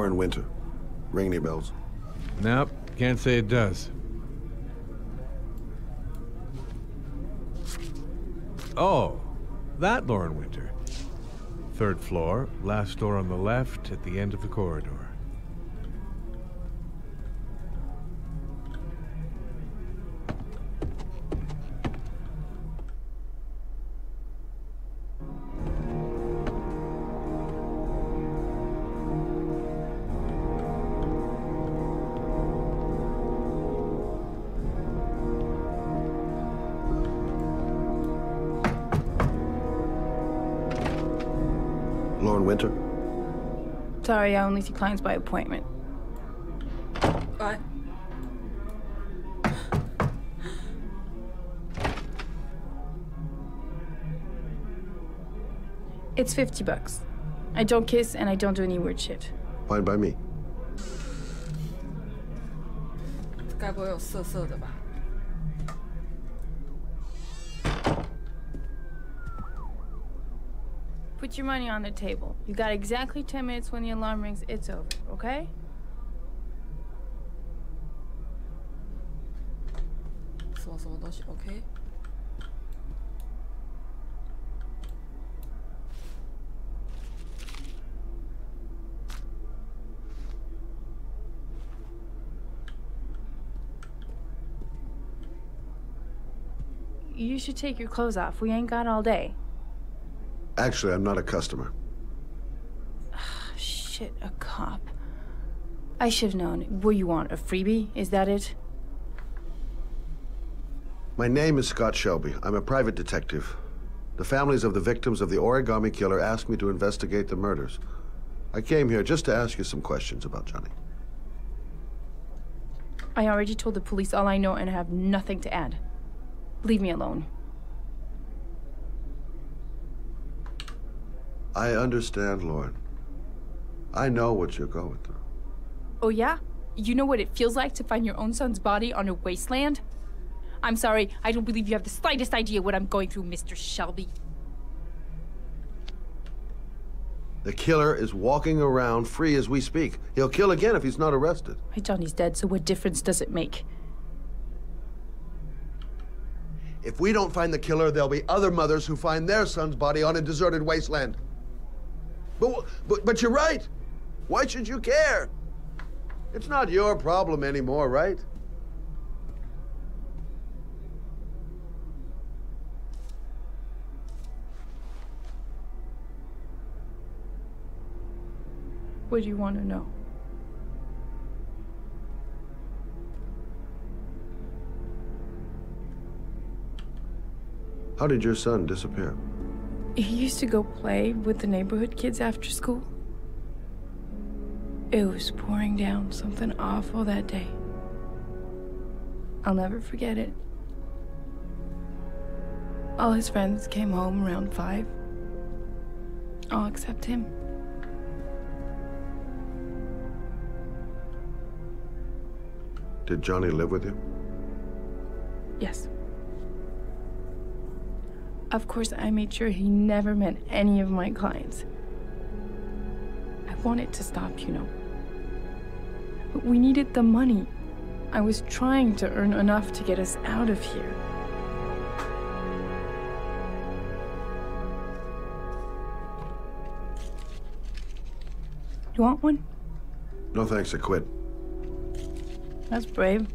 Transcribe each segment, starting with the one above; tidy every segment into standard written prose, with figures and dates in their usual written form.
Lauren Winter. Ring any bells? Nope, can't say it does. Oh, that Lauren Winter. 3rd floor, last door on the left at the end of the corridor. Lauren Winter? Sorry, I only see clients by appointment. What? It's $50. I don't kiss and I don't do any weird shit. Fine by me. 该不会有色色的吧？ Put your money on the table. You got exactly 10 minutes. When the alarm rings, it's over, okay? 什么东西 ？OK？ You should take your clothes off. We ain't got all day. Actually, I'm not a customer. Shit, a cop. I should have known. What you want, a freebie? Is that it? My name is Scott Shelby. I'm a private detective. The families of the victims of the origami killer asked me to investigate the murders. I came here just to ask you some questions about Johnny. I already told the police all I know and I have nothing to add. Leave me alone. I understand, Lauren. I know what you're going through. Oh, yeah? You know what it feels like to find your own son's body on a wasteland? I'm sorry, I don't believe you have the slightest idea what I'm going through, Mr. Shelby. The killer is walking around free as we speak. He'll kill again if he's not arrested. My Johnny's dead, so what difference does it make? If we don't find the killer, there'll be other mothers who find their son's body on a deserted wasteland. But you're right. Why should you care? It's not your problem anymore, right? What do you want to know? How did your son disappear? He used to go play with the neighborhood kids after school. It was pouring down something awful that day. I'll never forget it. All his friends came home around 5. All except him. Did Johnny live with you? Yes. Of course, I made sure he never met any of my clients. I wanted to stop, you know. But we needed the money. I was trying to earn enough to get us out of here. You want one? No thanks, I quit. That's brave.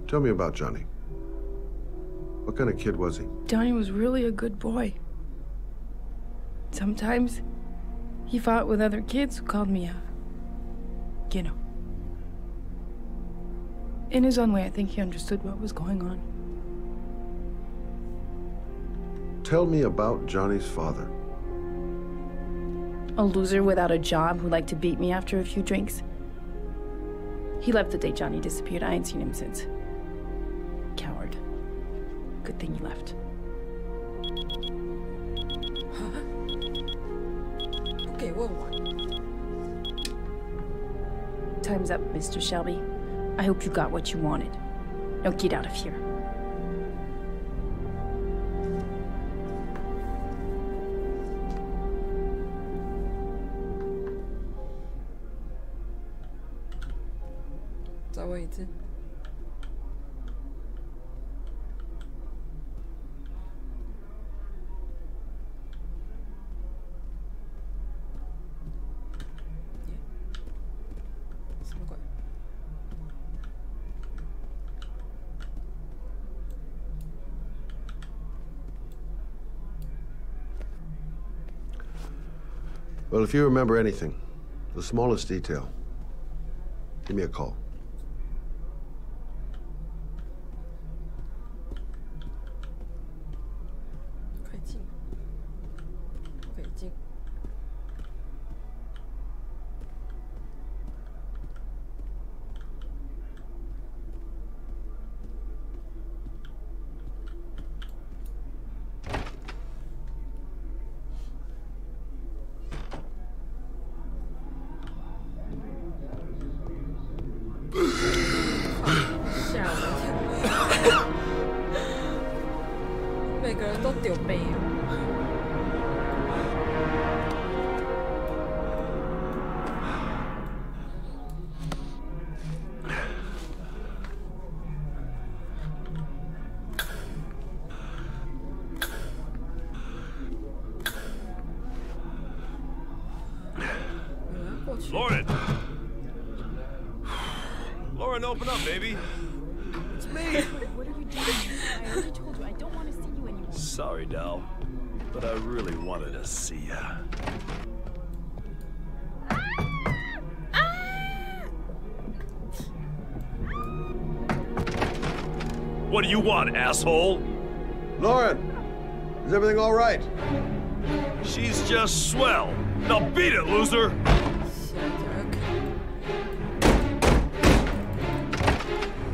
Tell me about Johnny. What kind of kid was he? Johnny was really a good boy. Sometimes he fought with other kids who called me you know. In his own way, I think he understood what was going on. Tell me about Johnny's father. A loser without a job who liked to beat me after a few drinks. He left the day Johnny disappeared. I ain't seen him since. Coward. Good thing he left. Time's up, Mr. Shelby. I hope you got what you wanted. Now get out of here. Well, if you remember anything, the smallest detail, give me a call. Lauren! Lauren, open up, baby. It's me. What are you doing? I already told you I don't want to see you anymore. Sorry, doll, but I really wanted to see ya. What do you want, asshole? Lauren, is everything all right? She's just swell. Now beat it, loser!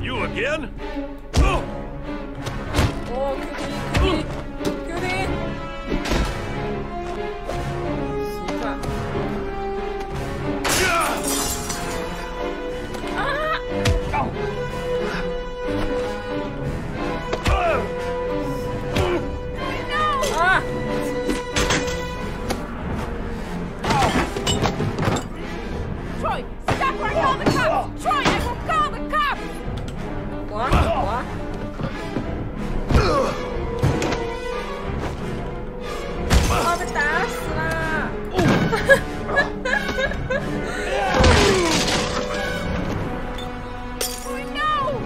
You again? Oh! Oh, cutie, cutie, cutie! Troy, stop or I'll call the cops! Troy, I will call the cops! What? What? 我被打死啦Oh no!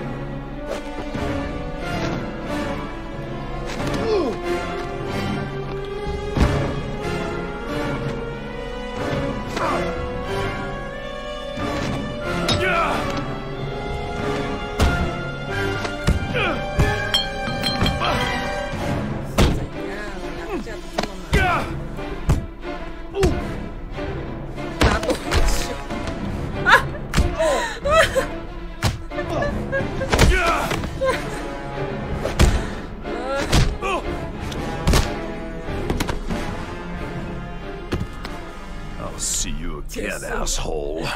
I'll see you again, asshole.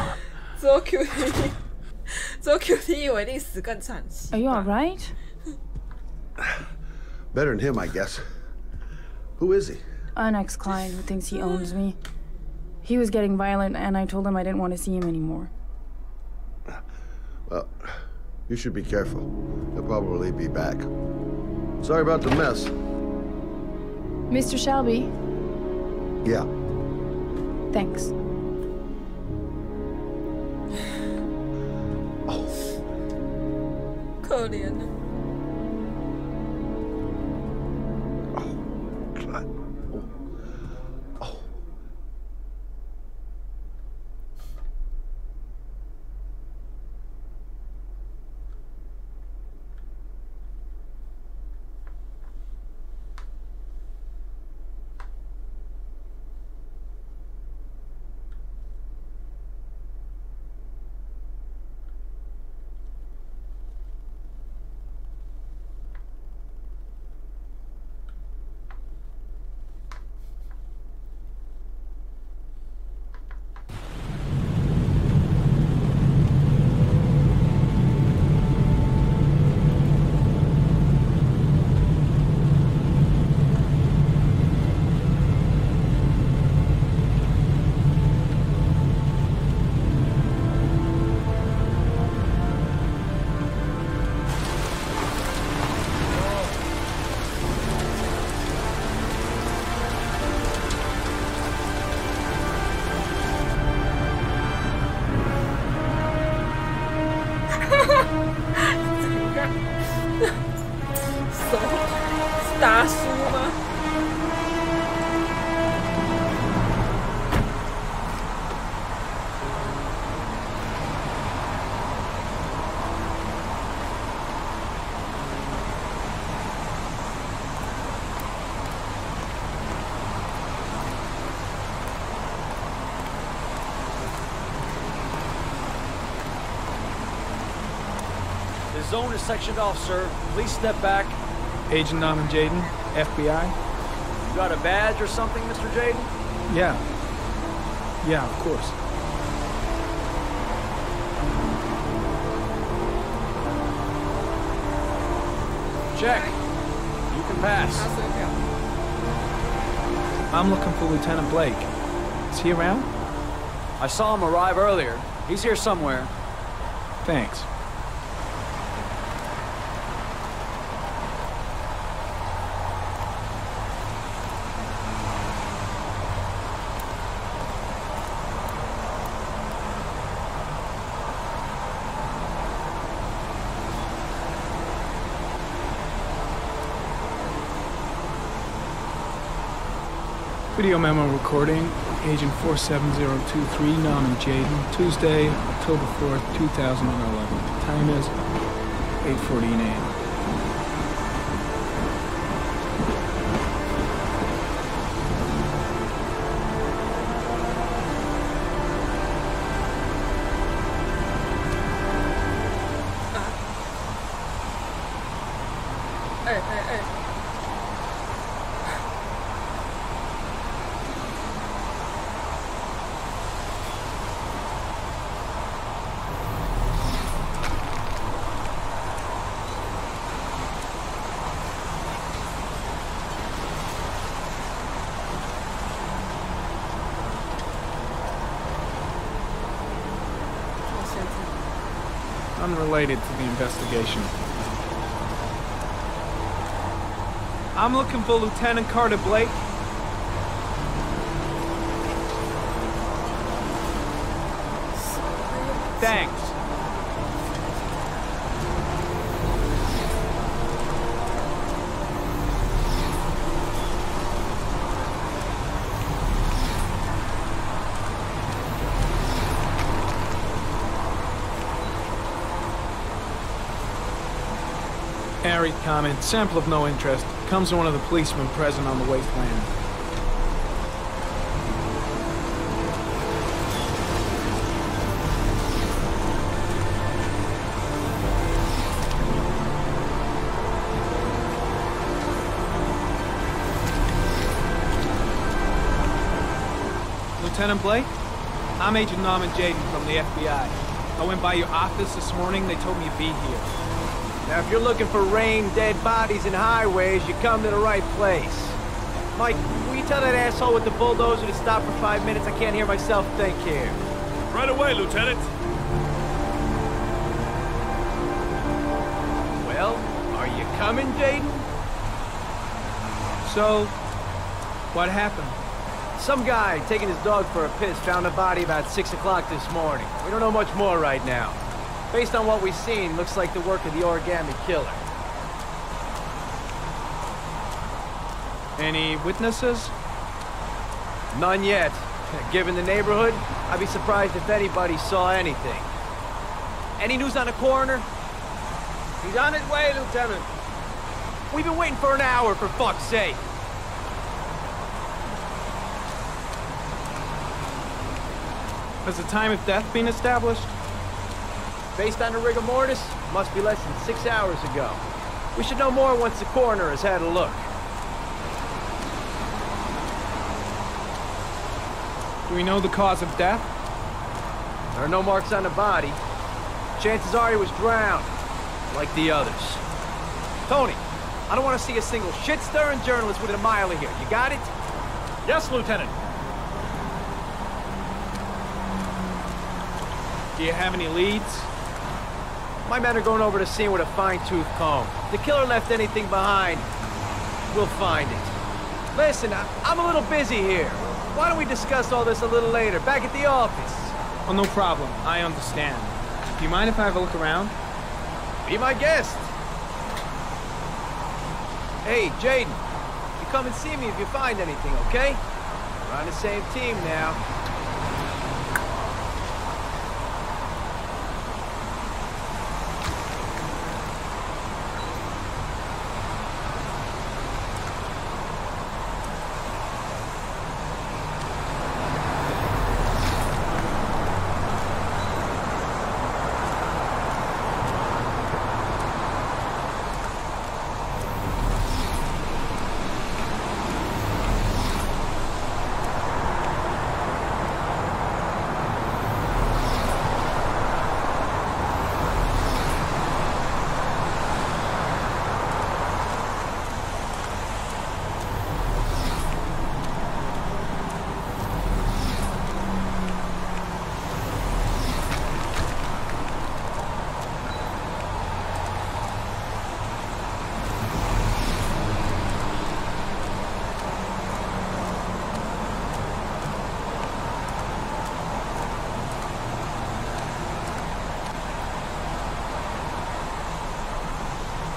做 QT， 做 QT 以为历史更惨兮。 Are you alright? Better than him, I guess. Who is he? An ex-client who thinks he owns me. He was getting violent, and I told him I didn't want to see him anymore. Well, you should be careful. He'll probably be back. Sorry about the mess. Mr. Shelby, Yeah. thanks. Oh, 可怜的。 God. Oh. Oh. 达叔吗？ The zone is sectioned off, sir. Please step back. Agent Norman Jaden, FBI? You got a badge or something, Mr. Jaden? Yeah. Yeah, of course. Check. You can pass. 拿水表。 I'm looking for Lieutenant Blake. Is he around? I saw him arrive earlier. He's here somewhere. Thanks. Video memo recording, Agent 47023, Norman Jaden, Tuesday, October 4th, 2011. Time is 8:14 a.m. Unrelated to the investigation. I'm looking for Lieutenant Carter Blake. Thanks. Harry comment, sample of no interest. Comes from one of the policemen present on the wasteland. Lieutenant Blake? I'm Agent Norman Jaden from the FBI. I went by your office this morning. They told me you'd be here. Now, if you're looking for rain, dead bodies, and highways, you come to the right place. Mike, will you tell that asshole with the bulldozer to stop for 5 minutes? I can't hear myself think here. Right away, Lieutenant. Well, are you coming, Jaden? So, what happened? Some guy taking his dog for a piss found a body about 6 o'clock this morning. We don't know much more right now. Based on what we've seen, looks like the work of the origami killer. Any witnesses? None yet. Given the neighborhood, I'd be surprised if anybody saw anything. Any news on the coroner? He's on his way, Lieutenant. We've been waiting for an hour, for fuck's sake. Has the time of death been established? Based on the rigor mortis, must be less than 6 hours ago. We should know more once the coroner has had a look. Do we know the cause of death? There are no marks on the body. Chances are he was drowned, like the others. Tony, I don't want to see a single shit-stirring journalist within a mile of here. You got it? Yes, Lieutenant. Do you have any leads? My men are going over the scene with a fine-tooth comb. If the killer left anything behind, we'll find it. Listen, I'm a little busy here. Why don't we discuss all this a little later, back at the office? Oh, no problem. I understand. Do you mind if I have a look around? Be my guest. Hey, Jaden. You come and see me if you find anything, okay? We're on the same team now.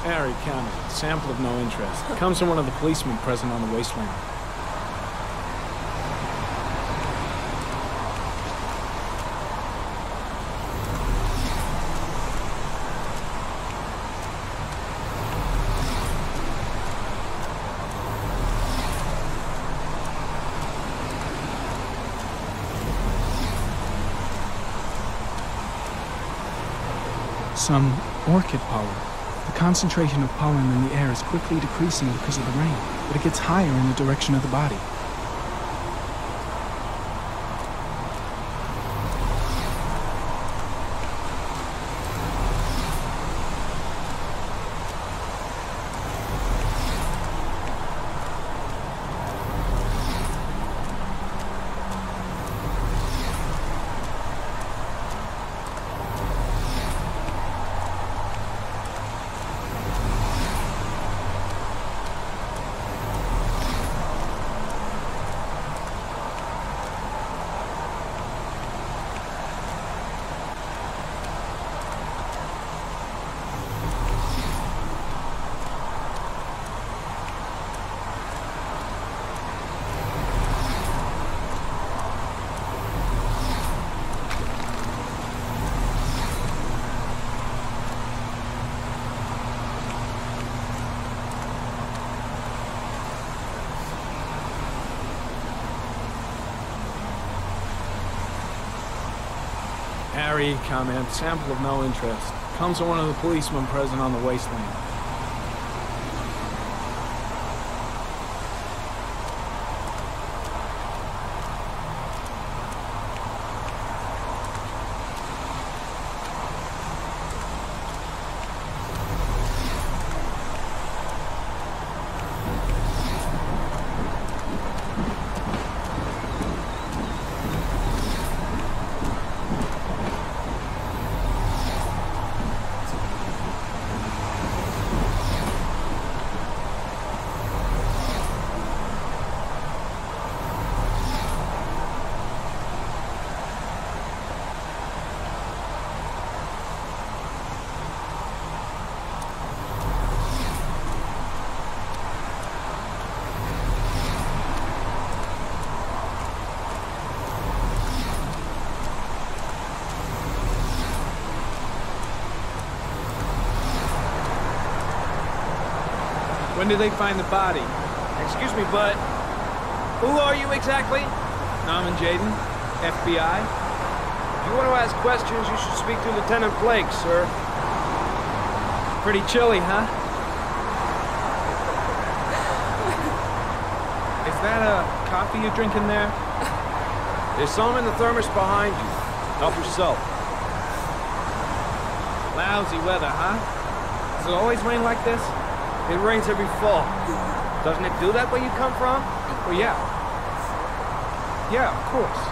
Harry County. Sample of no interest. Comes from one of the policemen present on the wasteland. Some orchid pollen. The concentration of pollen in the air is quickly decreasing because of the rain, but it gets higher in the direction of the body. Harry, comment, sample of no interest. Comes from one of the policemen present on the wasteland. When did they find the body? Excuse me, but who are you exactly? Norman Jaden, FBI. If you want to ask questions, you should speak to Lieutenant Blake, sir. Pretty chilly, huh? Is that a coffee you're drinking there? There's some in the thermos behind you. Help yourself. Lousy weather, huh? Does it always rain like this? It rains every fall. Doesn't it do that where you come from? Well, yeah. Yeah, of course.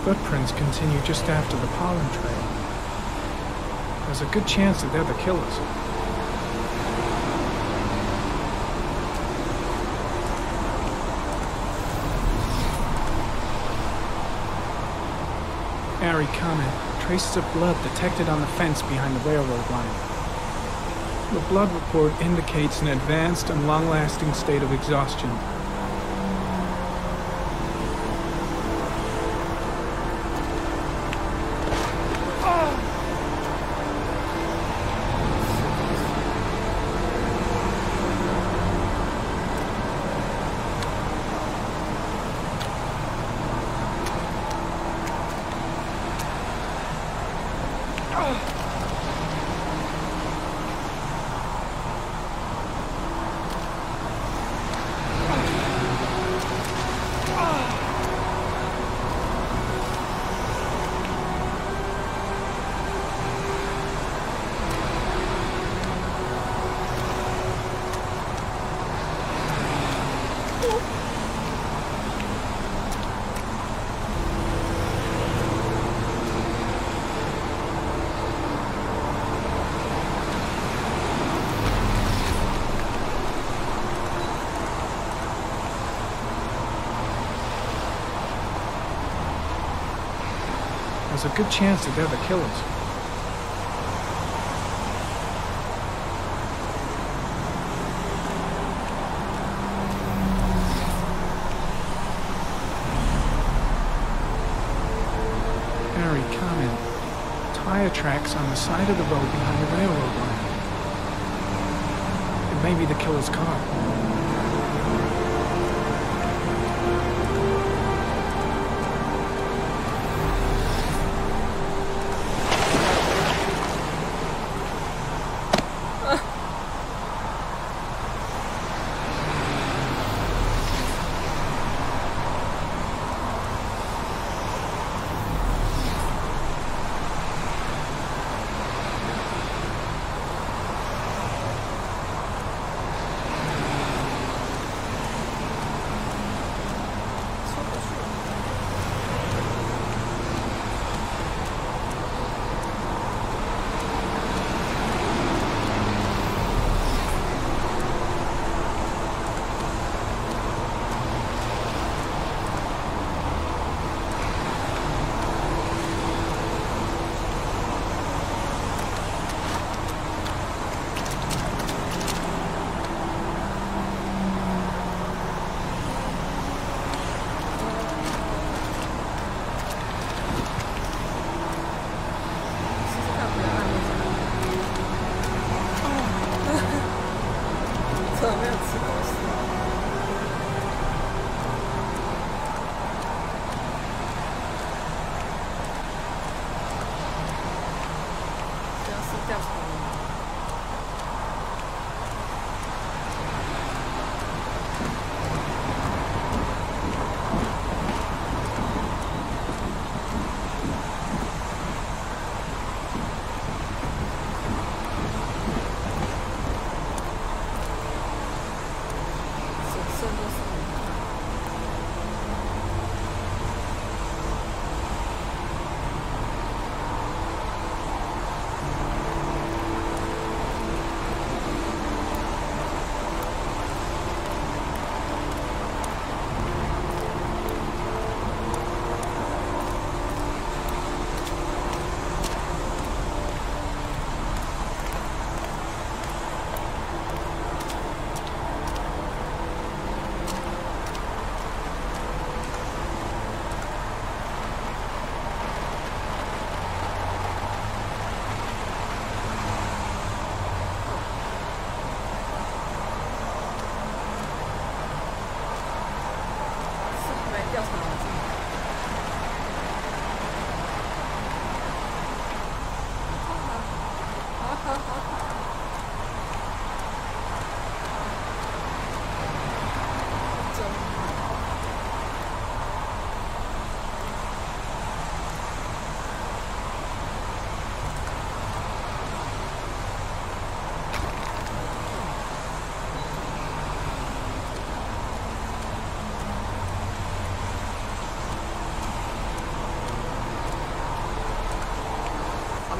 Footprints continue just after the pollen trail. There's a good chance that they're the killers. Airy comment. Traces of blood detected on the fence behind the railroad line. The blood report indicates an advanced and long-lasting state of exhaustion. There's a good chance that they're the killers. Harry, comment. Tire tracks on the side of the road behind the railroad line. It may be the killer's car.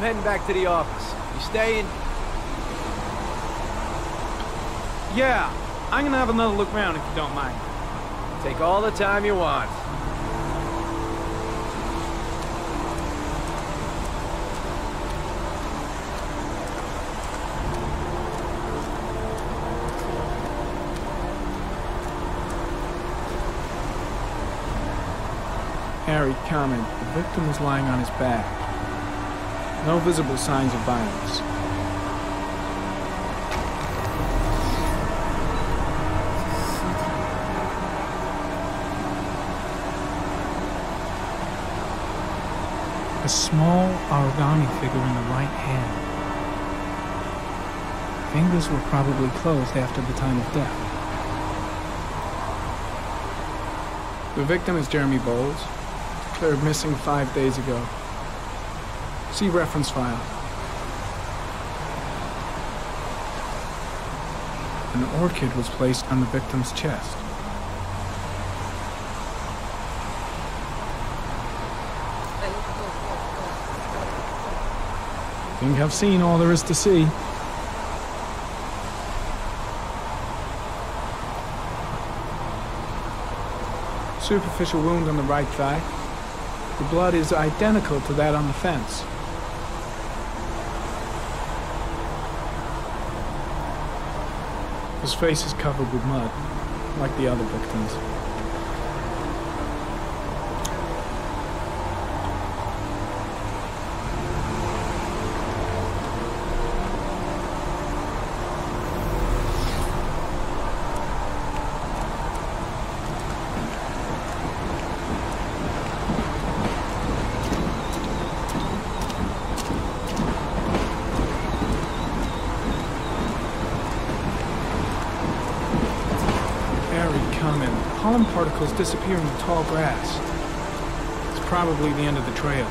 heading back to the office. You staying? Yeah, I'm gonna have another look around if you don't mind. Take all the time you want. Harry, comment. The victim was lying on his back. No visible signs of violence. A small origami figure in the right hand. Fingers were probably closed after the time of death. The victim is Jeremy Bowles. Declared missing 5 days ago. See reference file. An orchid was placed on the victim's chest. Think I've seen all there is to see. Superficial wound on the right thigh. The blood is identical to that on the fence. His face is covered with mud, like the other victims. Pollen particles disappear in the tall grass. It's probably the end of the trail.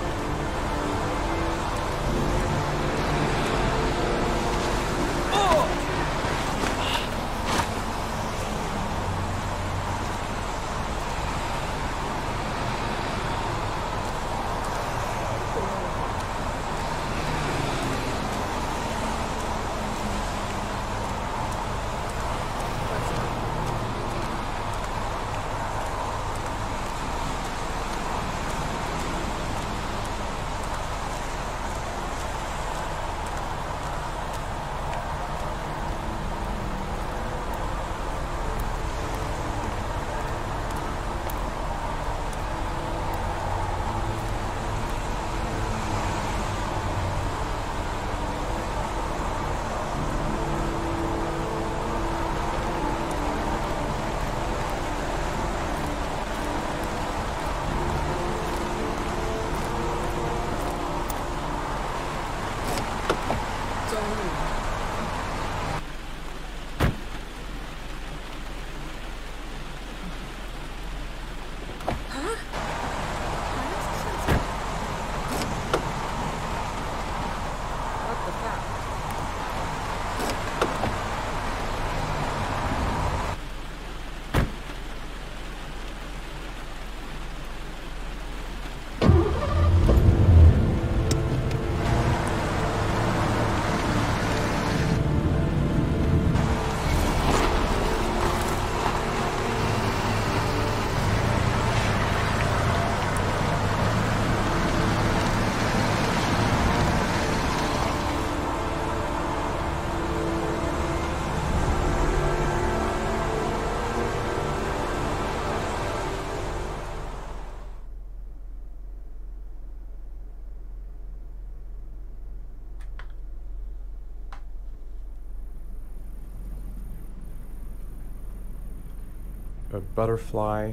A butterfly,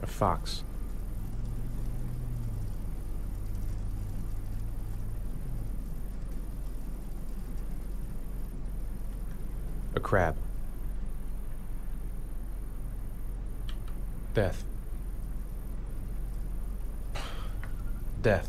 a fox, a crab, death, death.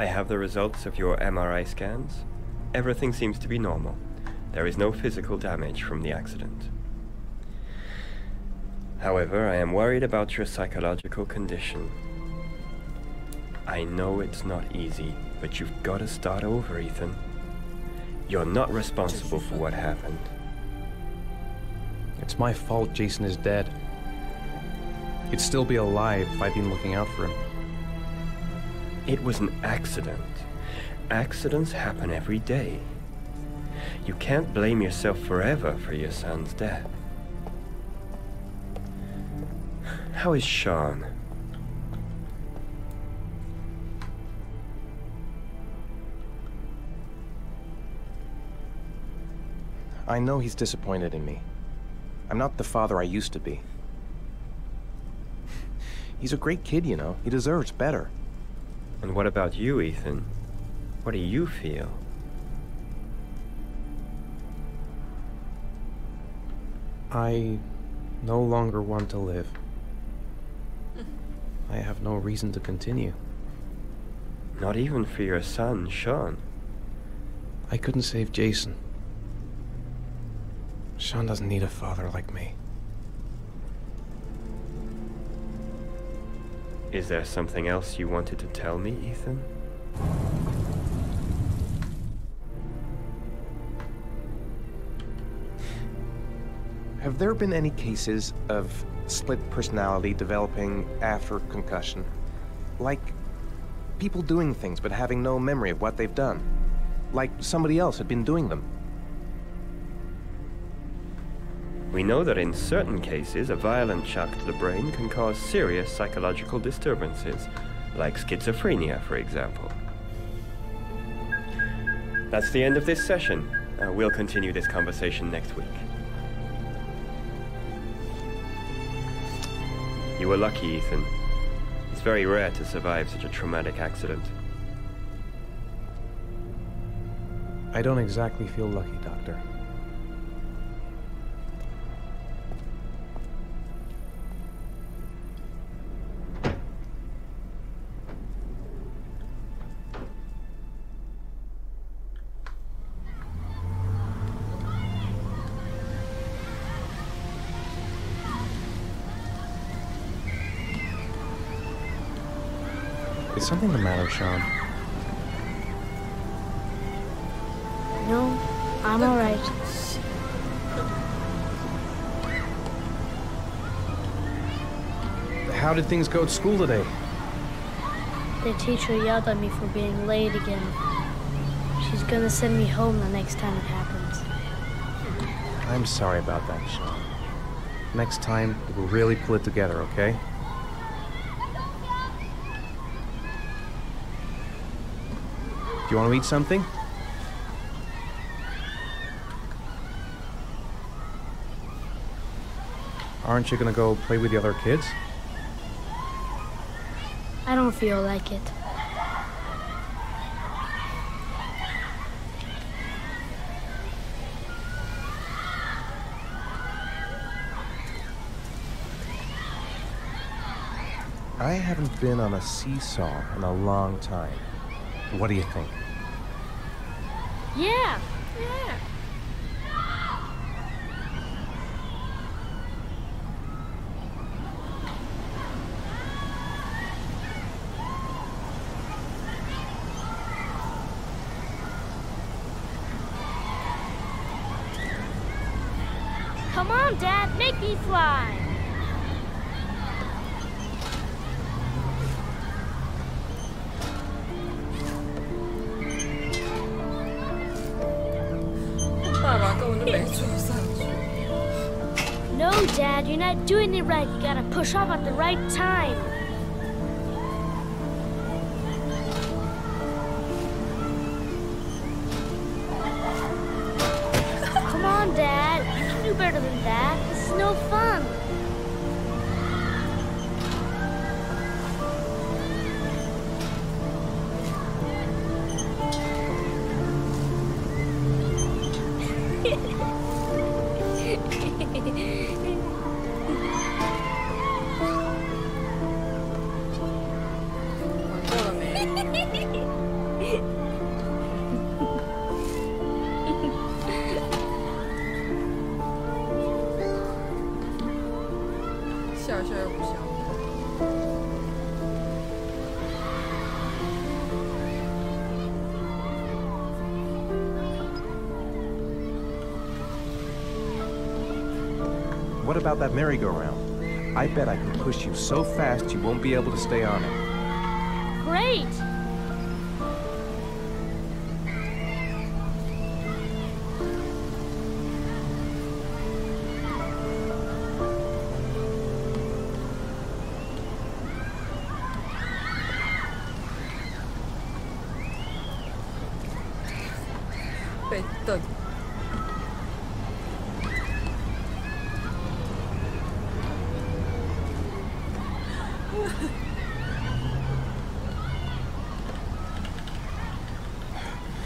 I have the results of your MRI scans. Everything seems to be normal. There is no physical damage from the accident. However, I am worried about your psychological condition. I know it's not easy, but you've got to start over, Ethan. You're not responsible for what happened. It's my fault Jason is dead. He'd still be alive if I'd been looking out for him. It was an accident. Accidents happen every day. You can't blame yourself forever for your son's death. How is Sean? I know he's disappointed in me. I'm not the father I used to be. He's a great kid, you know. He deserves better. And what about you, Ethan? What do you feel? I no longer want to live. I have no reason to continue. Not even for your son, Sean. I couldn't save Jason. Sean doesn't need a father like me. Is there something else you wanted to tell me, Ethan? Have there been any cases of split personality developing after concussion? Like people doing things but having no memory of what they've done? Like somebody else had been doing them? We know that in certain cases, a violent shock to the brain can cause serious psychological disturbances, like schizophrenia, for example. That's the end of this session. We'll continue this conversation next week. You were lucky, Ethan. It's very rare to survive such a traumatic accident. I don't exactly feel lucky, Doctor. Is something the matter, Sean? No, I'm all right. How did things go at school today? The teacher yelled at me for being late again. She's gonna send me home the next time it happens. I'm sorry about that, Sean. Next time, we'll really pull it together, okay? Do you want to eat something? Aren't you gonna go play with the other kids? I don't feel like it. I haven't been on a seesaw in a long time. What do you think? Yeah. Come on, Dad, make me fly. No, Dad, you're not doing it right. You gotta push off at the right time. Come on, Dad. You can do better than that. This is no fun. 一下又不像。What about that merry-go-round? I bet I can push you so fast you won't be able to stay on it. Great!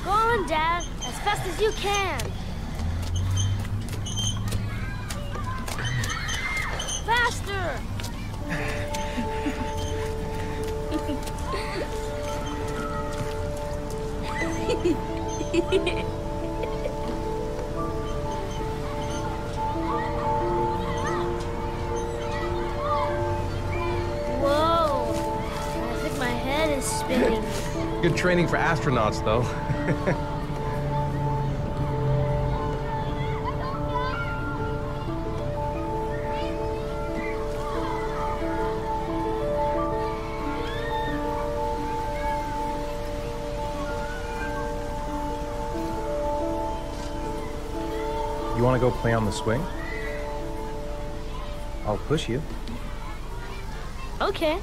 Go on, Dad, as fast as you can. Faster! Whoa! I think my head is spinning. Good training for astronauts, though. You want to go play on the swing? I'll push you. Okay.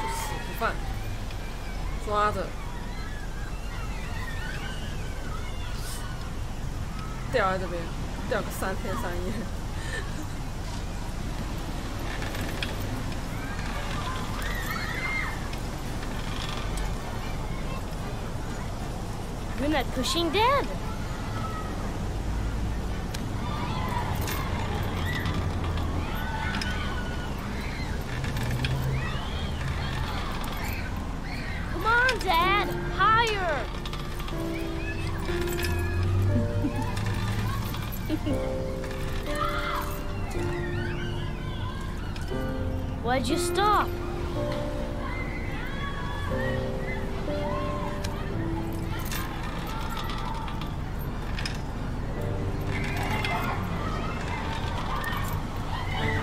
Just 饭，抓着，吊在这边，吊个3天3夜。You're not pushing Dad. Come on, Dad, higher. Why'd you stop?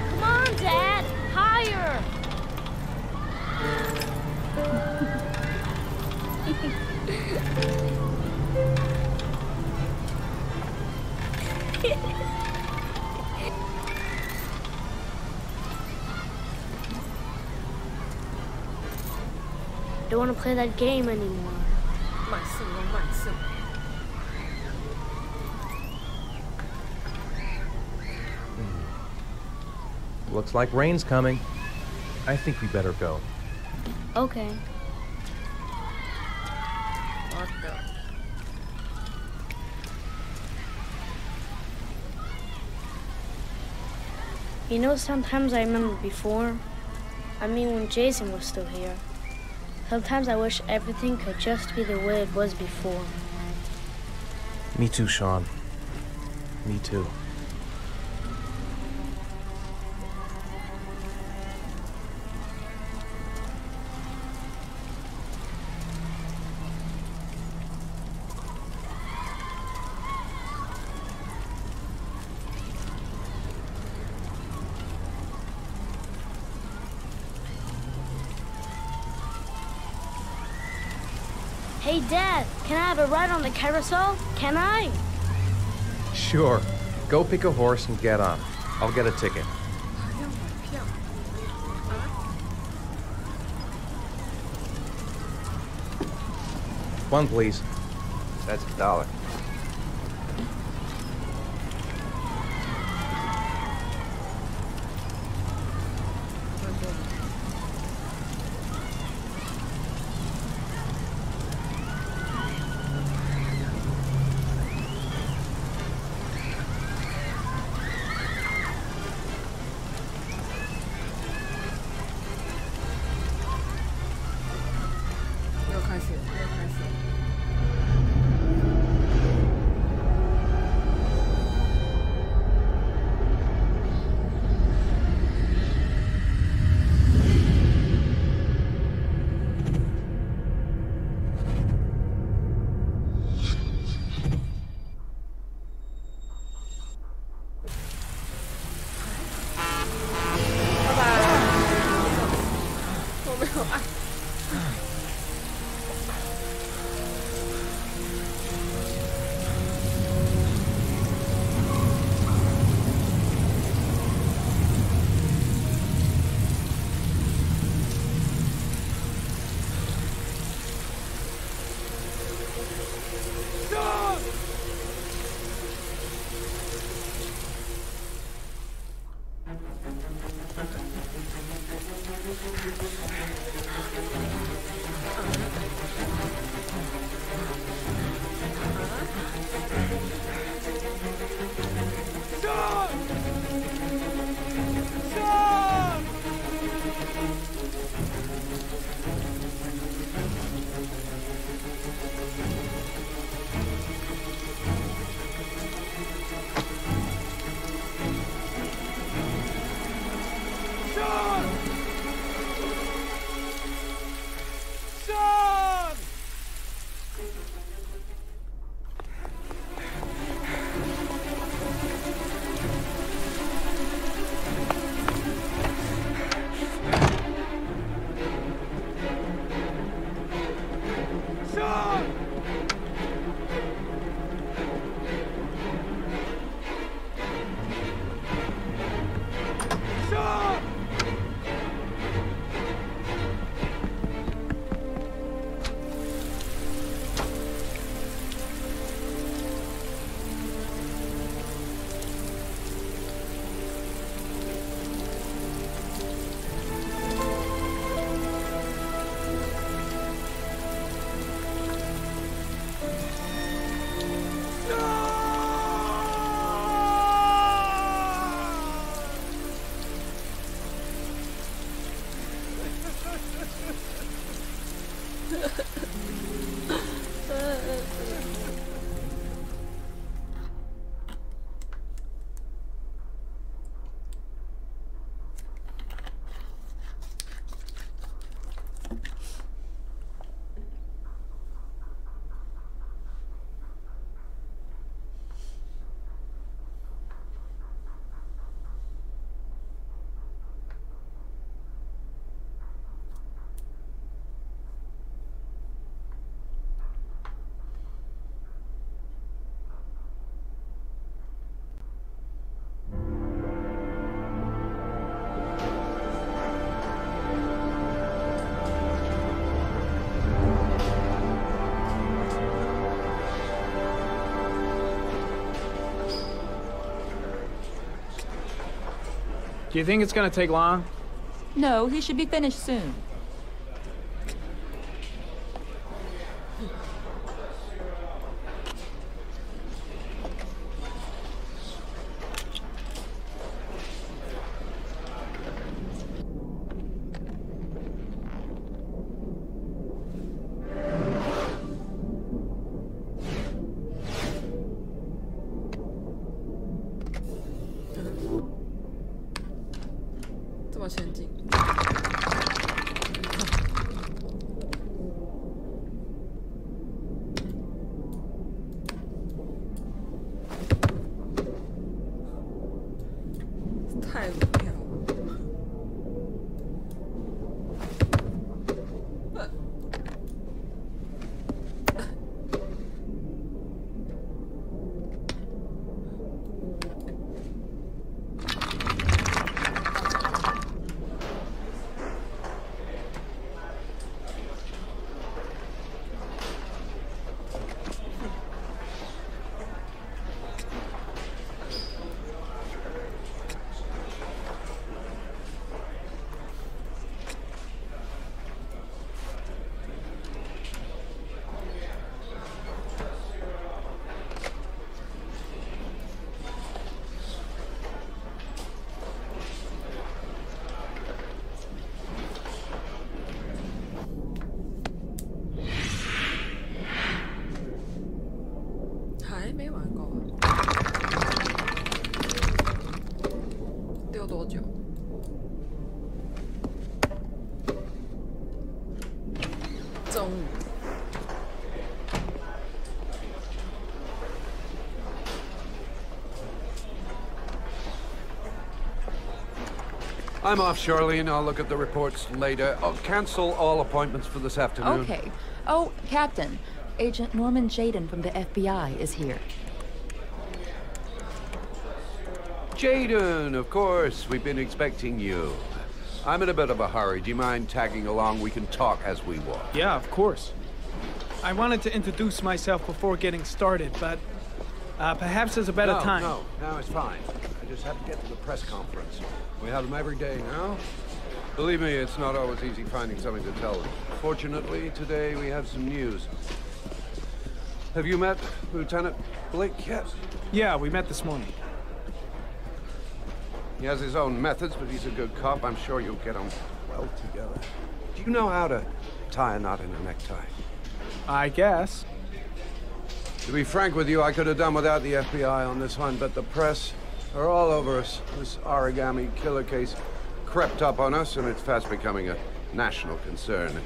Come on, Dad, higher. Don't want to play that game anymore. 慢胜哦，慢胜。Looks like rain's coming. I think we better go. Okay. What the? You know, sometimes I remember before. I mean, when Jason was still here. Sometimes I wish everything could just be the way it was before. Me too, Sean. Me too. Hey, Dad, can I have a ride on the carousel? Can I? Sure. Go pick a horse and get on. I'll get a ticket. 还要买票啊？ One, please. That's $1. Do you think it's gonna take long? No, he should be finished soon. I'm off, Charlene. I'll look at the reports later. I'll cancel all appointments for this afternoon. Okay. Oh, Captain. Agent Norman Jaden from the FBI is here. Jaden, of course. We've been expecting you. I'm in a bit of a hurry. Do you mind tagging along? We can talk as we walk. Yeah, of course. I wanted to introduce myself before getting started, but perhaps there's a better time. No, it's fine. I just have to get to the press conference. We have them every day now. Believe me, it's not always easy finding something to tell them. Fortunately, today we have some news. Have you met Lieutenant Blake yet? Yeah, we met this morning. He has his own methods, but he's a good cop. I'm sure you'll get on well together. Do you know how to tie a knot in a necktie? I guess. To be frank with you, I could have done without the FBI on this one, but the press are all over us. This origami killer case crept up on us, and it's fast becoming a national concern.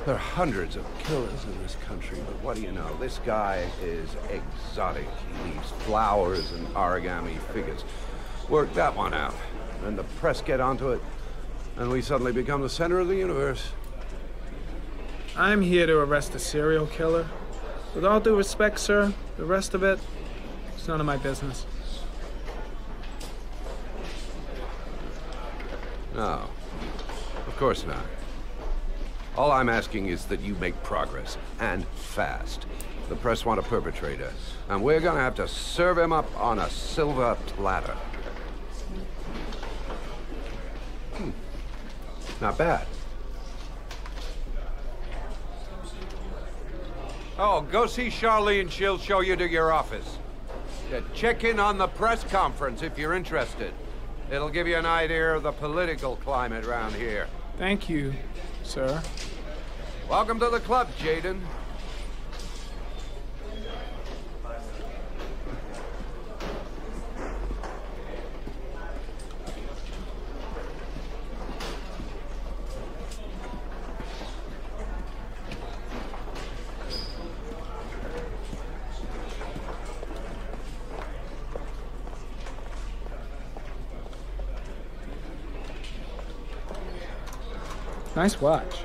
There are hundreds of killers in this country, but what do you know? This guy is exotic. He leaves flowers and origami figures. Work that one out. Then the press get onto it, and we suddenly become the center of the universe. I'm here to arrest a serial killer. With all due respect, sir, the rest of it, it's none of my business. No, of course not. All I'm asking is that you make progress, and fast. The press want a perpetrator, and we're gonna have to serve him up on a silver platter. Not bad. Oh, go see Charlene. She'll show you to your office. Yeah, check in on the press conference if you're interested. It'll give you an idea of the political climate around here. Thank you, sir. Welcome to the club, Jaden. Nice watch.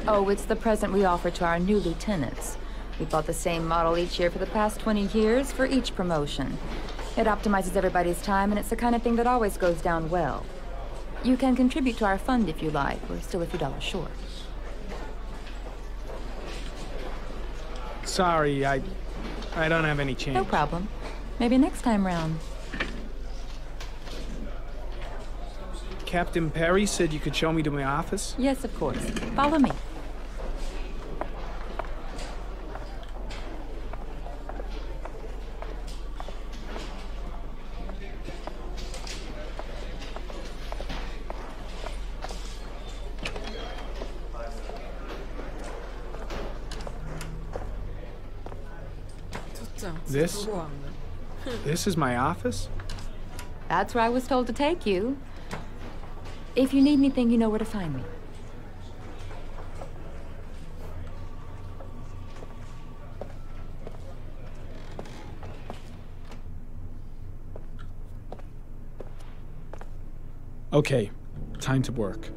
Oh, it's the present we offer to our new lieutenants. We bought the same model each year for the past 20 years for each promotion. It optimizes everybody's time, and it's the kind of thing that always goes down well. You can contribute to our fund if you like. We're still a few dollars short. Sorry, I don't have any change. No problem. Maybe next time round. Captain Perry said you could show me to my office? Yes, of course. Follow me. This is my office? That's where I was told to take you. If you need anything, you know where to find me. Okay, time to work.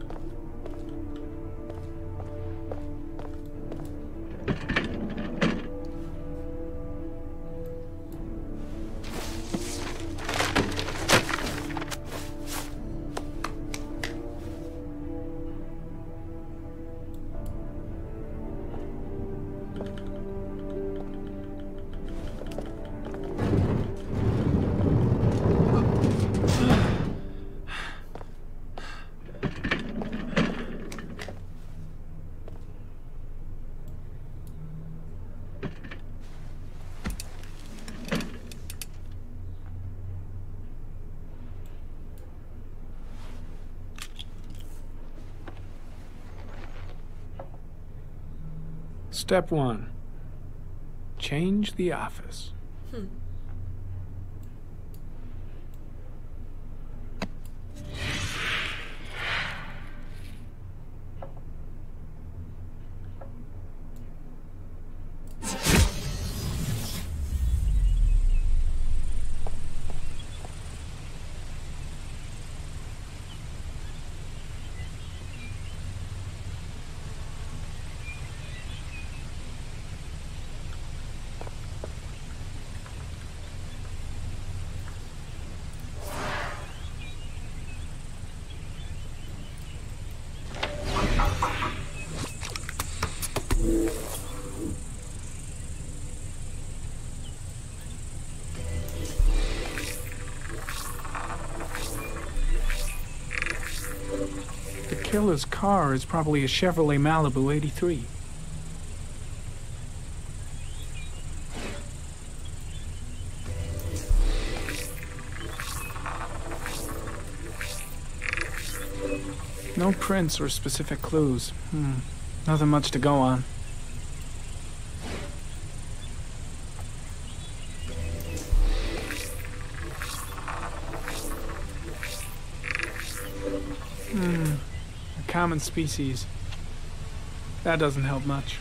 Step 1. Change the office. The killer's car is probably a Chevrolet Malibu 83. No prints or specific clues. Nothing much to go on. A common species. That doesn't help much.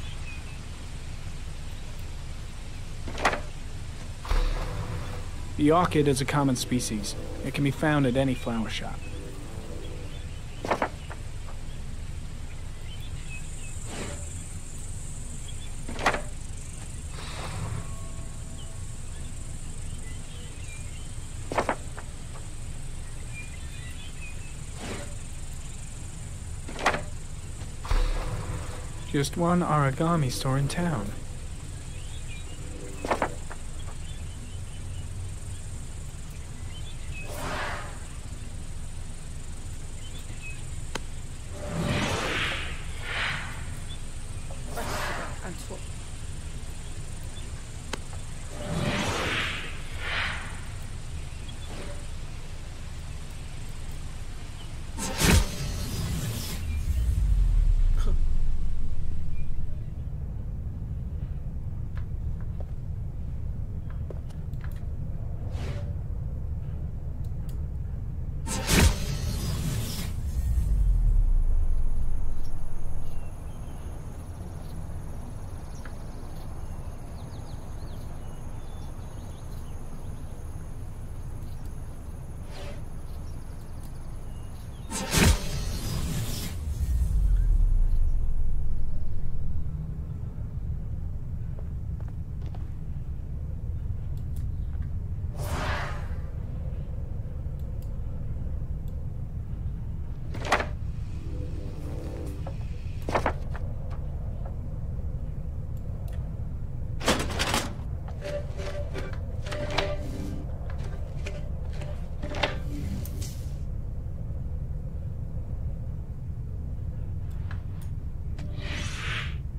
The orchid is a common species. It can be found at any flower shop. Just one origami store in town.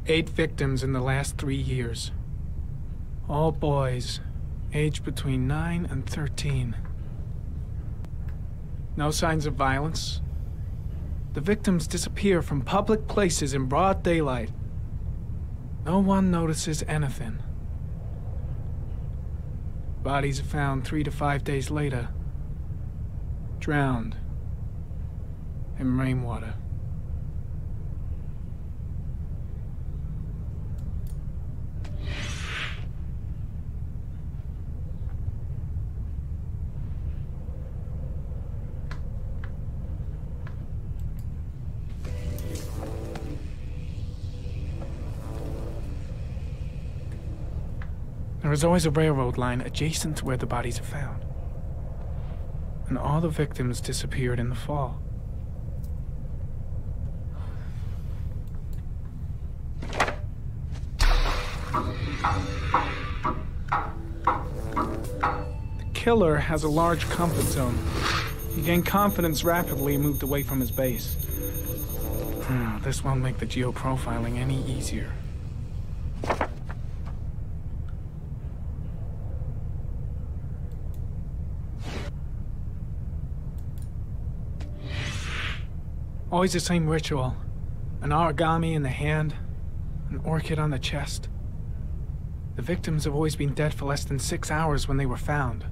Eight victims in the last 3 years. All boys, aged between 9 and 13. No signs of violence. The victims disappear from public places in broad daylight. No one notices anything. Bodies are found 3 to 5 days later, drowned in rainwater. There is always a railroad line adjacent to where the bodies are found. And all the victims disappeared in the fall. The killer has a large comfort zone. He gained confidence rapidly and moved away from his base. This won't make the geoprofiling any easier. Always the same ritual. An origami in the hand, an orchid on the chest. The victims have always been dead for less than 6 hours when they were found,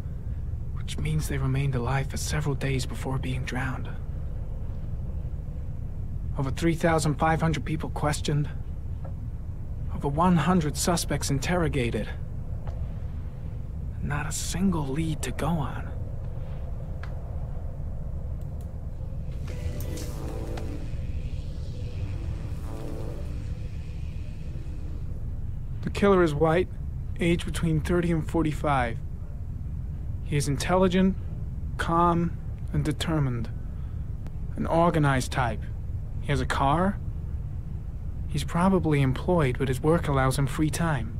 which means they remained alive for several days before being drowned. Over 3,500 people questioned. Over 100 suspects interrogated. Not a single lead to go on. The killer is white, aged between 30 and 45. He is intelligent, calm, and determined. An organized type. He has a car. He's probably employed, but his work allows him free time.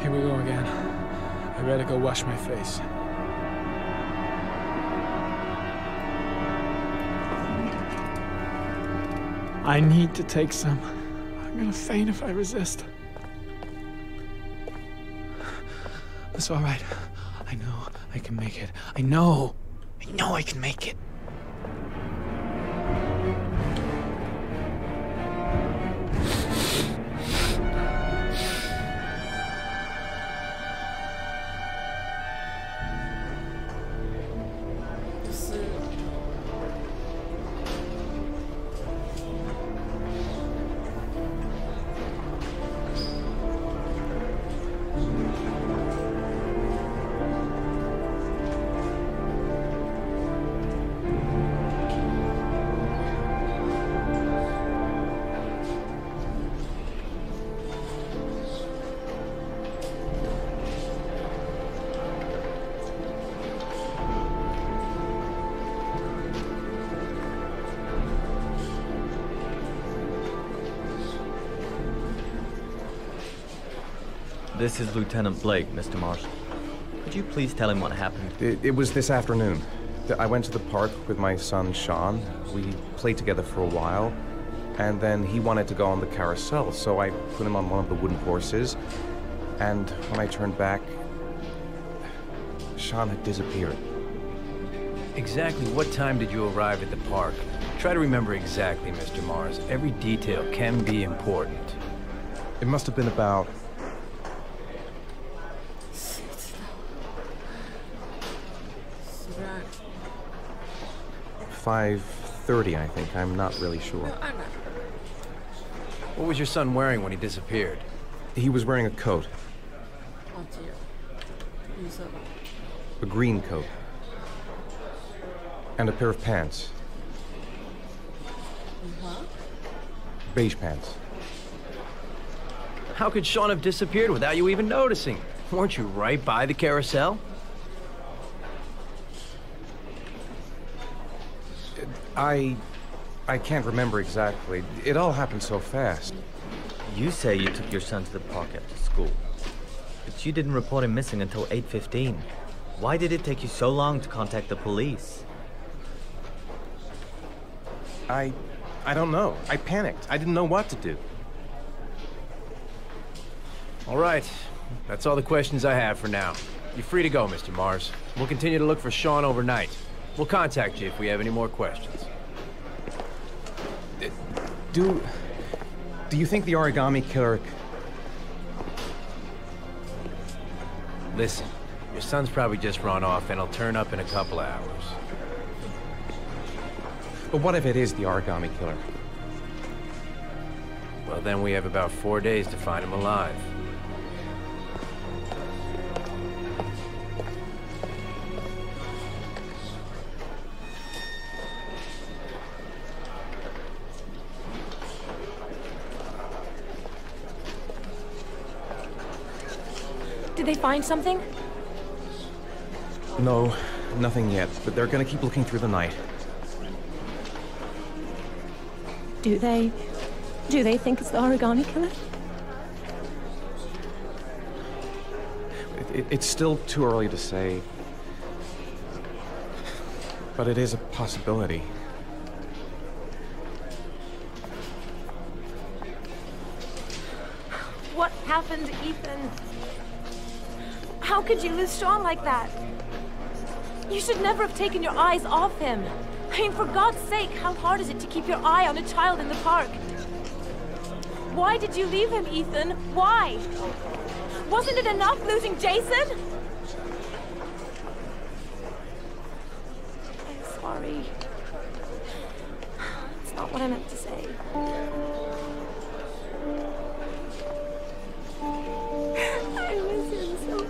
Here we go again. I better go wash my face. I need to take some. I'm gonna faint if I resist. It's all right. I know I can make it. I know I can make it. This is Lieutenant Blake, Mr. Mars. Could you please tell him what happened? It was this afternoon. I went to the park with my son, Sean. We played together for a while, and then he wanted to go on the carousel, so I put him on one of the wooden horses, and when I turned back, Sean had disappeared. Exactly what time did you arrive at the park? Try to remember exactly, Mr. Mars. Every detail can be important. It must have been about 5:30, I think. I'm not really sure. What was your son wearing when he disappeared? He was wearing a coat. A green coat. And a pair of pants. Beige pants. How could Sean have disappeared without you even noticing? Weren't you right by the carousel? I can't remember exactly. It all happened so fast. You say you took your son to the park after school, but you didn't report him missing until 8:15. Why did it take you so long to contact the police? I don't know. I panicked. I didn't know what to do. All right. That's all the questions I have for now. You're free to go, Mr. Mars. We'll continue to look for Sean overnight. We'll contact you if we have any more questions. Do you think the origami killer... Listen, your son's probably just run off and he'll turn up in a couple of hours. But what if it is the origami killer? Well, then we have about 4 days to find him alive. Did they find something? No, nothing yet, but they're gonna keep looking through the night. Do they think it's the origami killer? It's still too early to say, but it is a possibility. What happened, Ethan? How could you lose Sean like that? You should never have taken your eyes off him. I mean, for God's sake, how hard is it to keep your eye on a child in the park? Why did you leave him, Ethan? Why? Wasn't it enough losing Jason? I'm sorry. It's not what I meant to say. I miss him so much.